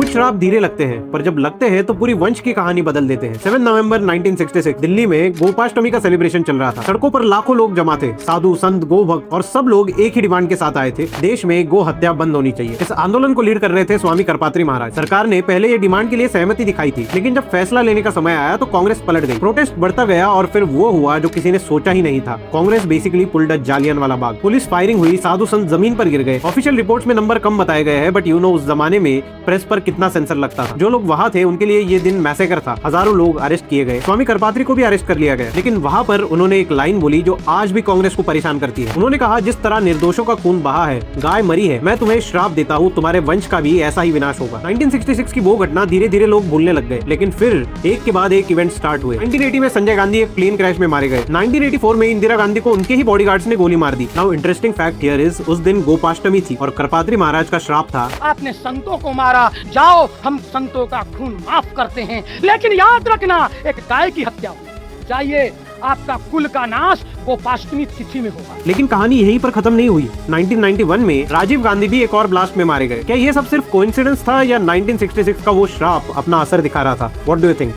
कुछ श्राप धीरे लगते हैं, पर जब लगते हैं तो पूरी वंश की कहानी बदल देते हैं। 7 नवंबर 1966 दिल्ली में गोपाष्टमी का सेलिब्रेशन चल रहा था। सड़कों पर लाखों लोग जमा थे, साधु, संत, गोभक्त और सब लोग एक ही डिमांड के साथ आए थे, देश में गो हत्या बंद होनी चाहिए। इस आंदोलन को लीड कर रहे थे स्वामी करपात्री महाराज। सरकार ने पहले ये डिमांड के लिए सहमति दिखाई थी, लेकिन जब फैसला लेने का समय आया तो कांग्रेस पलट गई। प्रोटेस्ट बढ़ता गया और फिर वो हुआ जो किसी ने सोचा ही नहीं था। Congress basically pulled Jallianwala Bagh. Police firing हुई, साधु संत जमीन पर गिर गए। ऑफिशियल रिपोर्ट्स में नंबर कम बताए गए हैं, बट उस जमाने में प्रेस पर कितना सेंसर लगता था। जो लोग वहाँ थे उनके लिए ये दिन मैसेकर था। हजारों लोग अरेस्ट किए गए। स्वामी करपात्री को भी अरेस्ट कर लिया गया, लेकिन वहाँ पर उन्होंने एक लाइन बोली जो आज भी कांग्रेस को परेशान करती है। उन्होंने कहा, जिस तरह निर्दोषों का खून बहा है, गाय मरी है, मैं तुम्हें श्राप देता हूँ, तुम्हारे वंश का भी ऐसा ही विनाश होगा। 1966 की वो घटना धीरे धीरे लोग भूलने लग गए, लेकिन फिर एक के बाद एक इवेंट स्टार्ट हुए। 1980 में संजय गांधी एक प्लेन क्रैश में मारे गए। 1984 में इंदिरा गांधी को उनके ही बॉडीगार्ड्स ने गोली मार दी। Now interesting fact here is, उस दिन गोपाष्टमी थी और करपात्री महाराज का श्राप था, आपने संतों को मारा, जाओ हम संतों का खून माफ करते हैं, लेकिन याद रखना एक गाय की हत्या हुई, जाइए आपका कुल का नाश गोपाष्टमी तिथि में होगा। लेकिन कहानी यहीं पर खत्म नहीं हुई। 1991 में राजीव गांधी भी एक और ब्लास्ट में मारे गए। क्या ये सब सिर्फ कोइंसिडेंस था या 1966 का वो श्राप अपना असर दिखा रहा था? What do you think?